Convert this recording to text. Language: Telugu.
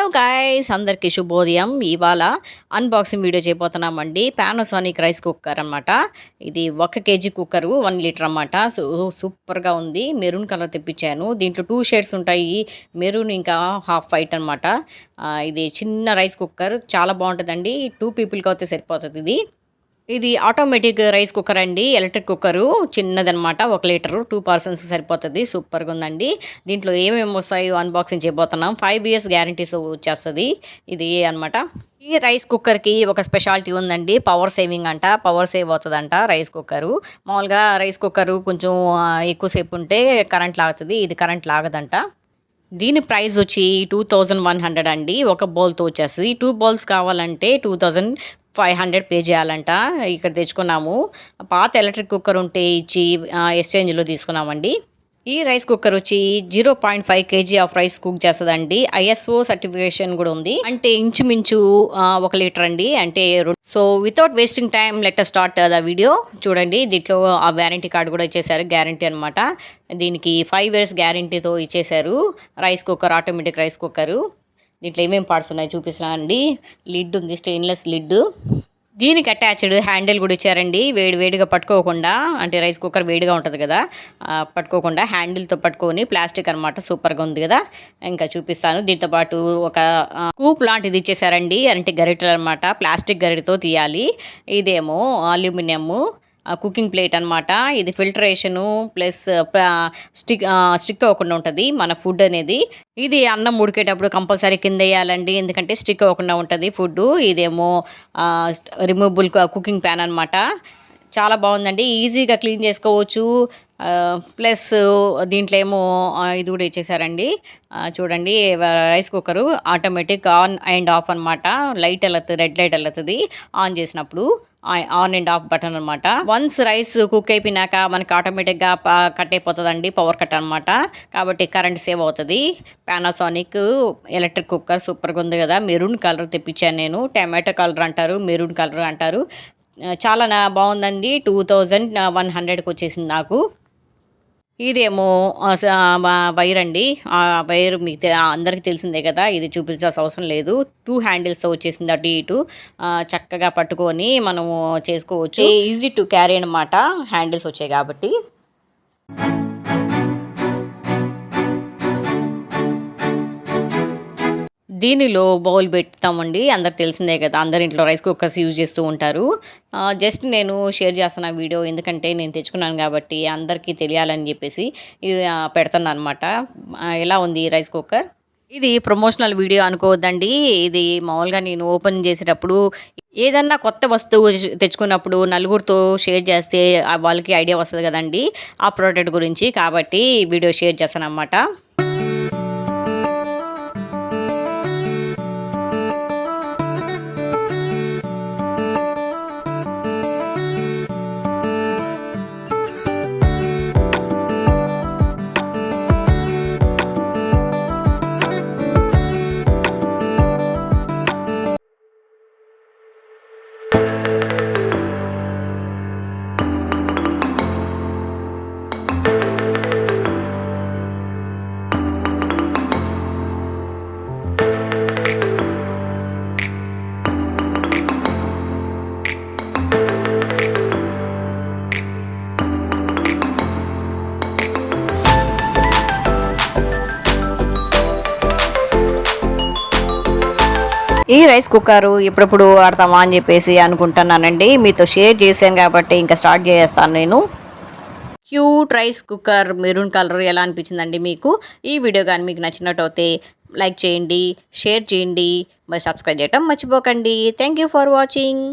హలో గాయ్స్, అందరికీ శుభోదయం. ఇవాళ అన్బాక్సింగ్ వీడియో చేయబోతున్నామండి. పానాసోనిక్ రైస్ కుక్కర్ అనమాట. ఇది 1 కేజీ కుక్కరు, 1 లీటర్ అనమాట. సూపర్గా ఉంది. మెరూన్ కలర్ తెప్పించాను. దీంట్లో 2 షేడ్స్ ఉంటాయి, మెరూన్ ఇంకా హాఫ్ వైట్ అనమాట. ఇది చిన్న రైస్ కుక్కర్, చాలా బాగుంటుందండి. 2 పీపుల్కి అయితే సరిపోతుంది. ఇది ఆటోమేటిక్ రైస్ కుక్కర్ అండి, ఎలక్ట్రిక్ కుక్కరు, చిన్నదనమాట. 1 లీటరు, 2 పర్సన్స్ సరిపోతుంది. సూపర్గా ఉందండి. దీంట్లో ఏమేమి వస్తాయో అన్బాక్సింగ్ చేయబోతున్నాం. 5 ఇయర్స్ గ్యారంటీస్ వచ్చేస్తుంది ఇది అనమాట. ఈ రైస్ కుక్కర్కి ఒక స్పెషాలిటీ ఉందండి, పవర్ సేవింగ్ అంట. పవర్ సేవ్ అవుతుందంట రైస్ కుక్కరు. మామూలుగా రైస్ కుక్కరు కొంచెం ఎక్కువసేపు ఉంటే కరెంట్ లాగుతుంది, ఇది కరెంట్ లాగదంట. దీని ప్రైస్ వచ్చి 2100 అండి. ఒక బౌల్తో వచ్చేస్తుంది. 2 బౌల్స్ కావాలంటే 2500 పే చేయాలంట. ఇక్కడ తెచ్చుకున్నాము. పాత ఎలక్ట్రిక్ కుక్కర్ ఉంటే ఇచ్చి ఎక్స్చేంజ్లో తీసుకున్నామండి. ఈ రైస్ కుక్కర్ వచ్చి 0.5 కేజీ ఆఫ్ రైస్ కుక్ చేస్తుందండి. ISO సర్టిఫికేషన్ కూడా ఉంది. అంటే ఇంచుమించు 1 లీటర్ అండి. అంటే so without wasting time let us start the video. చూడండి, దీంట్లో ఆ వారంటీ కార్డు కూడా ఇచ్చేసారు, గ్యారంటీ అనమాట. దీనికి 5 ఇయర్స్ గ్యారంటీతో ఇచ్చేసారు. Rice cooker, automatic rice cooker. దీంట్లో ఏమేమి పార్ట్స్ ఉన్నాయో చూపిస్తున్నానండి. లిడ్ ఉంది, స్టెయిన్లెస్ లిడ్. దీనికి అటాచ్డ్ హ్యాండిల్ కూడా ఇచ్చారండి. వేడిగా పట్టుకోకుండా, అంటే రైస్ కుక్కర్ వేడిగా ఉంటుంది కదా, పట్టుకోకుండా హ్యాండిల్తో పట్టుకొని, ప్లాస్టిక్ అనమాట. సూపర్గా ఉంది కదా. ఇంకా చూపిస్తాను. దీంతోపాటు ఒక స్కూప్ లాంటిది ఇచ్చేసారండి, అంటే గరిటెలు అనమాట. ప్లాస్టిక్ గరిటెతో తీయాలి. ఇదేమో అల్యూమినియము కుకింగ్ ప్లేట్ అనమాట. ఇది ఫిల్టరేషను ప్లస్ స్టిక్ అవ్వకుండా ఉంటుంది మన ఫుడ్ అనేది. ఇది అన్నం ఉడికేటప్పుడు కంపల్సరీ కింద వేయాలండి, ఎందుకంటే స్టిక్ అవ్వకుండా ఉంటుంది ఫుడ్. ఇదేమో రిమూవబుల్ కుకింగ్ ప్యాన్ అనమాట. చాలా బాగుందండి, ఈజీగా క్లీన్ చేసుకోవచ్చు. ప్లస్ దీంట్లో ఏమో ఇది కూడా ఇచ్చేసారండి. చూడండి, rice cooker automatic on and of అనమాట. లైట్ వెళ్తుంది, రెడ్ లైట్ వెళ్తుంది ఆన్ చేసినప్పుడు. ఆన్ అండ్ ఆఫ్ బటన్ అనమాట. వన్స్ రైస్ కుక్ అయిపోయినాక మనకి ఆటోమేటిక్గా కట్ అయిపోతుందండి, పవర్ కట్ అనమాట. కాబట్టి కరెంట్ సేవ్ అవుతుంది. పానాసోనిక్ ఎలక్ట్రిక్ కుక్కర్ సూపర్గా ఉంది కదా. మెరూన్ కలర్ తెప్పించాను నేను. టమాటో కలర్ అంటారు, మెరూన్ కలర్ అంటారు. చాలా బాగుందండి. 2100కి వచ్చేసింది నాకు. ఇదేమో వైర్ అండి. ఆ వైర్ మీకు అందరికీ తెలిసిందే కదా, ఇది చూపించాల్సిన అవసరం లేదు. 2 హ్యాండిల్స్ వచ్చేసింది, అటు ఇటు చక్కగా పట్టుకొని మనము చేసుకోవచ్చు. ఈజీ టు క్యారీ అనమాట, హ్యాండిల్స్ వచ్చాయి కాబట్టి. దీనిలో బౌల్ పెడతామండి, అందరికి తెలిసిందే కదా, అందరి ఇంట్లో రైస్ కుక్కర్స్ యూజ్ చేస్తూ ఉంటారు. జస్ట్ నేను షేర్ చేస్తున్న వీడియో, ఎందుకంటే నేను తెచ్చుకున్నాను కాబట్టి అందరికీ తెలియాలని చెప్పేసి పెడుతున్నాను అనమాట. ఎలా ఉంది ఈ రైస్ కుక్కర్? ఇది ప్రమోషనల్ వీడియో అనుకోవద్దండి. ఇది మామూలుగా నేను ఓపెన్ చేసేటప్పుడు ఏదన్నా కొత్త వస్తువు తెచ్చుకున్నప్పుడు నలుగురితో షేర్ చేస్తే వాళ్ళకి ఐడియా వస్తుంది కదండి ఆ ప్రోడక్ట్ గురించి. కాబట్టి వీడియో షేర్ చేస్తాను అన్నమాట. ఈ రైస్ కుక్కరు ఎప్పుడెప్పుడు ఆడతామా అని చెప్పేసి అనుకుంటున్నానండి. మీతో షేర్ చేశాను కాబట్టి ఇంకా స్టార్ట్ చేస్తాను నేను. Cute rice cooker, maroon colour ఎలా అనిపించిందండి మీకు? ఈ వీడియో కానీ మీకు నచ్చినట్టయితే లైక్ చేయండి, షేర్ చేయండి, మరి సబ్స్క్రైబ్ చేయడం మర్చిపోకండి. Thank you for watching.